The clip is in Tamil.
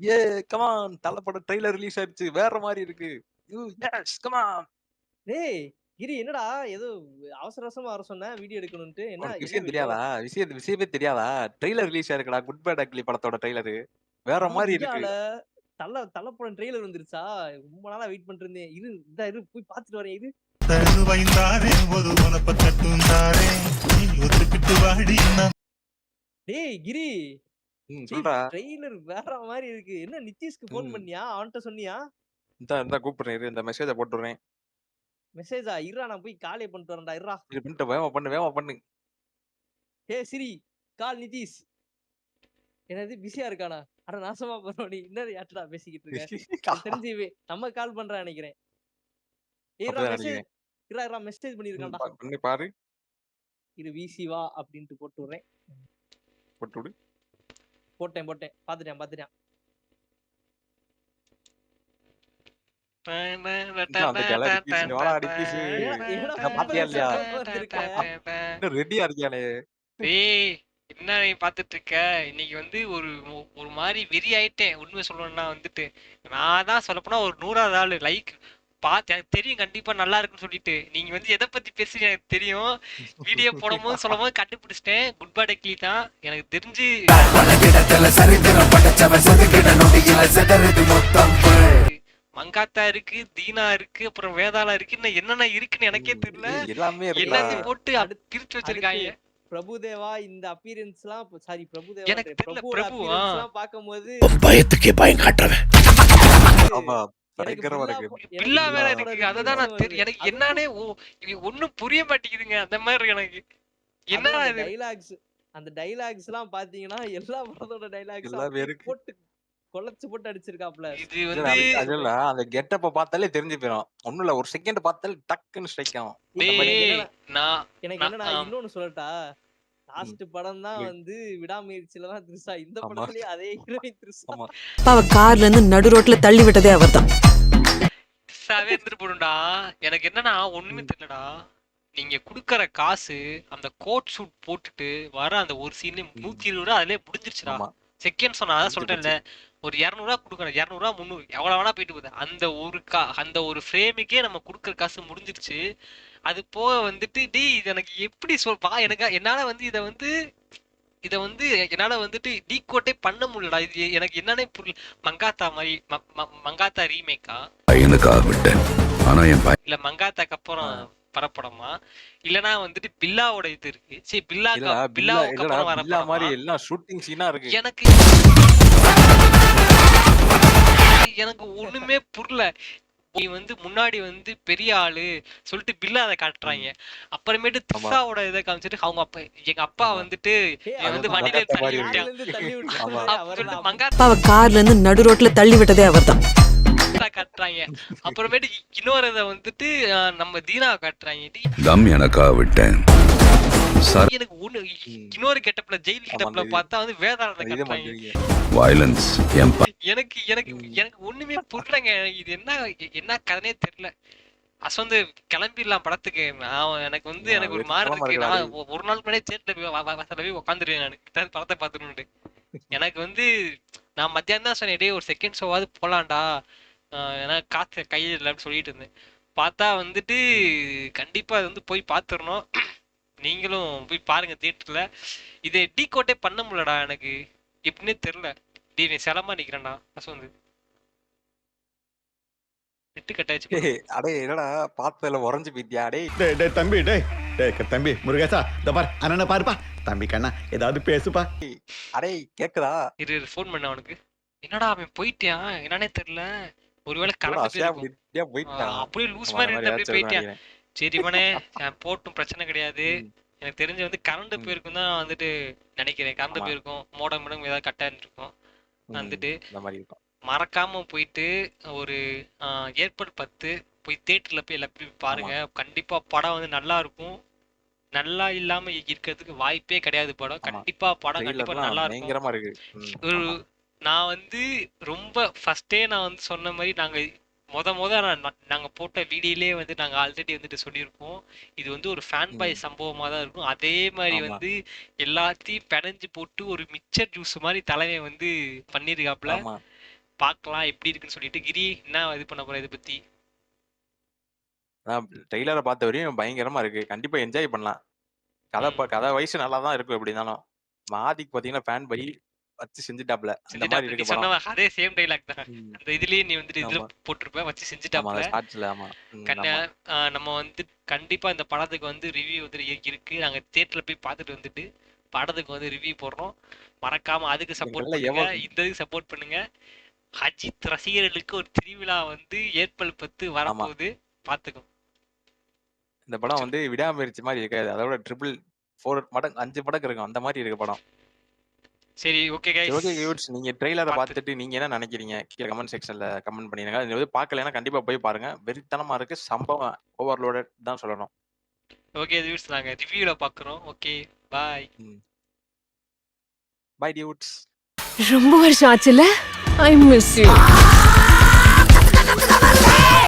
ஏ கமான் தல படம் ட்ரெய்லர் ரிலீஸ் ஆயிடுச்சு. வேற மாரி இருக்கு. Yes come on. டேய்! கிரி என்னடா ஏதோ அவசர அவசரமா வர சொன்ன வீடியோ எடுக்கணுன்ட்டு. என்ன உனக்கு என்ன விஷயம் வீடியோ? தெரியாதா? விஷயமே தெரியாதா? ட்ரெய்லர் ரிலீஸ் ஆயிருக்குடா. குட் பேட் அக்லி படத்தோட ட்ரெய்லரு. வேற ஐயோ! மாரி இருக்கு. நிஜால தல படம் ட்ரெய்லர் வந்துருச்சா? ரொம்ப நாளா வெயிட் பண்ணிட்டு இருந்தேன். இரு போய் பார்த்துட்டு வரேன் இரு. தருவைந்தாரே ஒரு உனப்ப கட்டுந்தாரே நீ ஒத்துக்கிட்டு வாடி டேய் கிரி! டேய் சொல்றா. ட்ரெய்லர் வேற மாரி இருக்கு. என்ன நித்தீஷ்க்கு ஃபோன் ம். பண்ணியா? அவன்ட்ட சொன்னியா? இந்தா கூப்பிடுறேன் இரு. இந்த மெசேஜ போட்டுடுறேன். மெசேஜா? இருடா நான் போய் காலே பண்ணிட்டு வரேன்டா இருடா. இது பண்ணிட்டு வேகமா பண்ணு. ஏய் சிரி! கால் நித்தீஷ். என்னது பிஸியா இருக்கானா? அட நாசமா போனவனே! என்னது யார்ட்டடா பேசிக்கிட்டு இருக்க? எனக்கு தெரிஞ்சு நம்ம கால் பண்றான்னு நெனைக்கிறேன். ஏய் இருடா அப்படிதான் மெசேஜ் நெனைக்கிறேன். இருடா மெசேஜ் பண்ணியிருக்கான்டா. பண்ணி பாரு. இரு விசி வா அப்டின்ட்டு போட்டு விடுறேன். போட்டு விடு. போட்டேன். பாத்துட்டான். இன்னும் வந்துட்டியால நித்தீஷ். வாடா நித்தீஷ். என்னடா என்ன பாத்தியா இல்லையா? ப்ரிப்பரேஷனோட வந்திருக்க? இன்னும் ரெடியா இருக்கியானே. டேய் என்ன நீ பாத்துட்டு இருக்க? இன்னைக்கு வந்து ஒரு ஒரு மாதிரி வெறி ஆயிட்டேன். உண்மை சொல்லணும்னா வந்துட்டு நான் தான் சொல்லப்போனா ஒரு 100வது ஆளு லைக் பார்த்து எனக்கு தெரியும் கண்டிப்பா நல்லா இருக்குன்னு சொல்லிட்டு நீங்க வந்து எதை பத்தி பேசுறீங்க எனக்கு தெரியும். வீடியோ போடும்போது சொல்லும் போது கண்டுபிடிச்சிட்டேன். குட் பை டெக்லி தான் எனக்கு தெரிஞ்சு. மங்காத்தா இருக்கு, தீனா இருக்கு, அப்புறம் வேதாளா இருக்கு, இன்னும் என்னென்ன இருக்குன்னு எனக்கே தெரியல. எல்லாமே இருக்குடா. எல்லாத்தையும் போட்டு அடுத்து பிரிச்சு வச்சிருக்காங்க. பிரபுதேவா இந்த அப்பியரன்ஸ்லாம் சாரி எனக்கு பிரபுதேவான்றேன். தெரியல பிரபுவோட பிரபு. அப்பியரன்ஸ்லாம் பார்க்கும்போது பயத்துக்கே பயம் காட்டுறவன் ஆமா. எனக்கு பயங்கரமா பில்லா இருக்கு. எனக்கு பில்லா வேற பில்லாவோட இருக்கு. அததான் ரிஃப்ளெக்ஷன் நான் வருது. எனக்கு அதுவும் என்னன்னே இது ஒண்ணும் புரிய மாட்டேங்குதுங்க. அந்த மாதிரி எனக்கு என்ன அதுவும் இது. அந்த டயலாக்ஸ்லாம் பார்த்தீங்கன்னா, எல்லா படத்தோட டயலாக்ஸும் எல்லாமே அப்படியே இருக்கு. போட்டு கொளச்சு போட்டு அடிச்சிருக்காப்ல. இது இல்லடா வந்து அது இல்ல. அந்த கெட்டப்ப பார்த்தாலே தெரிஞ்சு போயிரும். ஒண்ணும் இல்ல. ஒரு செகண்ட் பார்த்தாலே டக்குன்னு ஸ்ட்ரைக் ஆகும். அந்த மாரி. எனக்கு டேய் என்னன்னா நான் எனக்கு நான் என்னன்னா இன்னொன்னு சொல்லட்டா? ம். லாஸ்ட் படம் தான் சொல்லு. வந்து விடாமுயற்சியில தான் த்ரிஷா. இந்த ஆமா. படத்துலயும் அதே ஹீரோயின் த்ரிஷா. ஆமா. அவ கார்ல இருந்து நடு ரோட்ல தள்ளி விட்டதே அவர்தான். சாவே இருந்துட்டு போடும்டா. எனக்கு என்னன்னா ஒண்ணுமே ம். தெரியலடா. நீங்க குடுக்கற காசு அந்த கோட் சூட் போட்டுட்டு வர அந்த ஒரு சீன்ல ம். 120 ரூபா அதிலே முடிஞ்சிருச்சுடா. ஆமா. செகண்ட் சொன்னா அதான் முடிஞ்சு சொல்றேன்ல. போச்சு. ஒரு 200 ரூபா குடுக்கணும். 200 ரூபா 300 எவ்வளவு வேணா போயிட்டு போகுது. அந்த ஒரு ஃப்ரேமுக்கே நம்ம குடுக்கற காசு முடிஞ்சிருச்சு. அது போக வந்துட்டு டேய் இது எனக்கு எப்படி எனக்கு என்னால வந்து இத வந்து என்னால வந்துட்டு டீகோட்டே பண்ண முடியலடா. இது எனக்கு என்னன்னே புரியல. மங்காத்தா மாதிரி மங்காத்தா ரீமேக்கா பையனுக்காக விட்டேன் ஆனா என் இல்ல மங்காத்தாக்கு அப்புறம் ஆ. படப்படமா இல்லனா வந்துட்டு பில்லாவோட இது இருக்கு. சரி இல்லடா பில்லாவுக்கு இல்லடா அப்புறம் வர பில்லா படமா? மாரி எல்லாம் ஷூட்டிங் சீனா இருக்கு. எனக்கு எனக்கு ஒண்ணுமே புரியல. நீ வந்து முன்னாடி வந்து பெரிய ஆளு சொல்லிட்டு பில்லா அதை காட்டுறாங்க. ம். அப்புறமேட்டு ஆமா. த்ரிஷாவோட இதை காமிச்சிட்டு அவங்க அப்பா எங்க அப்பா ஆமா. வந்துட்டு ஏய் இவன் அது வந்து அது வண்டியில மங்காத்தா தள்ளி மாரி இருக்கு. விட்டான் கார்ல இருந்து தள்ளி ஆமா. விட்டாரு. அப்படின்னு சொல்லிட்டு அவர்தான். மங்காத்தா அவ கார்ல இருந்து நடு ரோட்ல தள்ளி விட்டதே அவர்தான். காட்டுறாங்க. அப்புறமேட்டு இன்னொரு இதை வந்துட்டு நம்ம தீனாவை காட்டுறாங்க. தம் எனக்காக விட்டேன் எனக்கு ஒண்ணு ம். இன்னொரு கெட்டப்ல ஜெயில் ஆமா. கெட்டப்ல அந்த பார்த்தா வந்து வேதாளத்தை இத காட்டுறாங்க. மாத்திருக்கீங்க. வயலன்ஸ் என் எனக்கு எனக்கு ம். எனக்கு ஒண்ணுமே புரியலங்க. இது என்ன கதைனே தெரியல. அசந்து கிளம்பிடலாம் படத்துக்கு. எனக்கு வந்து எனக்கு ஒரு மாதிரி வெறித்தனமா இருக்கு. இருக்குடா நான் டேய். ஒரு நாள் முன்னாடியே தேட்டர்ல போய் உட்காந்துருவேன். நான் படத்தை பார்த்துட்டு எனக்கு வந்து நான் மத்தியானம் தான் சொன்னேன் டேய் ஒரு செகண்ட் ஷோவாவது போலாம்டா. ஏன்னா காத்து கையில் இல்லைன்னு சொல்லிட்டு இருந்தேன். பார்த்தா வந்துட்டு கண்டிப்பா அது வந்து போய் பார்த்துடணும். நீங்களும் போய் பாருங்க தியேட்டர்ல. இதை டீகோட்டே பண்ண முடியலடா எனக்கு. எப்படின்னே தெரியல. டேய் நீ செலமா நிக்கிறேன்டா அசந்து நெட்டு கட்டாச்சு bro. டேய் அடே என்னடா பார்த்ததுல உறைஞ்சு போயிட்டியா டேய். டேய் தம்பி தம்பி முருகேசா இந்த பார் அண்ணனை பாருப்பா தம்பி கண்ணா ஏதாவது பேசுப்பா அடே கேக்குதா? இரு ஃபோன் பண்ண அவனுக்கு. என்னடா அவன் போயிட்டான் என்னன்னே தெரியல. ஒருவேளை கூட கரண்ட் அசையா போயிருக்கும். அப்படியே போயிட்டான். அப்படியே லூஸ் ஆமா, மாதிரி அந்த இருந்து மாரி அப்படியே ஏதாச்சும் போயிட்டான். நினைக்கிறேன். சரி இவனே போட்டும் பிரச்சனை கிடையாது. ம். எனக்கு தெரிஞ்சு வந்து கரண்ட் ம். போயிருக்கும் தான் வந்துட்டு நினைக்கிறேன். கரண்ட் ஆமா. போயிருக்கும் மோடம் ஏதாவது கட்டா இருக்கும். வந்துட்டு இந்த மாதிரி இருக்கும். மறக்காம போயிட்டு ஒரு ஏப்ரல் 10 போய் தியேட்டர்ல போய் எல்லாத்தையும் பாருங்க. கண்டிப்பா படம் வந்து நல்லா இருக்கும். நல்லா இல்லாம இருக்கிறதுக்கு வாய்ப்பே கிடையாது. படம் ஆமா. கண்டிப்பா படம் கண்டிப்பா ட்ரெய்லர்லாம் நல்லா இருக்கும். பயங்கரமா இருக்கு. ஒரு ஆமா. நான் வந்து ரொம்ப ஃபர்ஸ்டே நான் வந்து சொன்ன மாதிரி நாங்க போட்ட வீடியோலயே வந்து நாங்க ஆல்ரெடி வந்துட்டு சொல்லியிருக்கோம். இது வந்து ஒரு ஃபேன் பாய் சம்பவமா தான் இருக்கும். அதே மாதிரி ஆமா. வந்து எல்லாத்தையும் பெனஞ்சு போட்டு ஒரு மிக்சர் ஜூஸ் மாதிரி தலைவன் வந்து பண்ணிருக்காப்ல. ஆமா. பார்க்கலாம் எப்படி இருக்குன்னு சொல்லிட்டு. கிரி என்ன இது பண்ண போற இதை பத்தி? ட்ரெய்லரை பார்த்த வரையும் பயங்கரமா இருக்கு. கண்டிப்பா என்ஜாய் பண்ணலாம். கதை வயசு நல்லா தான் இருக்கும் எப்படி இருந்தாலும். ஆதிக்கு பாத்தீங்கன்னா ஃபேன் பை வச்சு செஞ்சுட்டாப்ல. அந்த மாதிரி நீ இருக்கு படம். சொன்ன அதே சேம் டைலாக் தான். ம். அந்த இதுலயே நீ வந்துட்டு இதுல ஆமா. போட்டிருப்ப வச்சு ஆமா செஞ்சுட்டாப்ல. ஷார்ட்ஸ்ல ஆமா. கண்ணா ஆமா. நம்ம வந்து கண்டிப்பா இந்த படத்துக்கு வந்து ரிவ்யூ வந்து இருக்கு. நாங்க தியேட்டர்ல போய் பார்த்துட்டு வந்துட்டு படத்துக்கு வந்து ரிவ்யூ போடுறோம். மறக்காம அதுக்கு சப்போர்ட் எங்களால பண்ணுங்க, எவ்வளவு இந்த இதுக்கு சப்போர்ட் பண்ணுங்க. அஜித் ரசிகர்களுக்கு ஒரு திருவிழா வந்து ஏப்ரல் 10 ஆமா. வரப்போகுது, பாத்துக்கோ. இந்த படம் வந்து விடாமுயற்சி மாதிரி இருக்காது. அதோட 4 மடங்கு 5 மடங்கு இருக்கும். அந்த மாதிரி இருக்கு படம். சரி ஓகே சரி கைஸ், ஓகே யூட்ஸ், நீங்க ட்ரெய்லரை பார்த்து பார்த்துட்டு நீங்க என்ன நினைக்கிறீங்க? கீழே கமெண்ட் செக்ஷன்ல கமெண்ட் பண்ணிடுங்க. இது வந்து பார்க்கலைன்னா கண்டிப்பா போய் பாருங்க. வெறித்தனமா இருக்கு. சம்பவம் ஓவர்லோடட் தான் சொல்லணும். ஓகே வியூஸ், நாங்க ரிவ்யூல பாக்குறோம். Okay bye. Bye dudes. ரொம்ப வருஷம் ஆச்சுல. I miss you.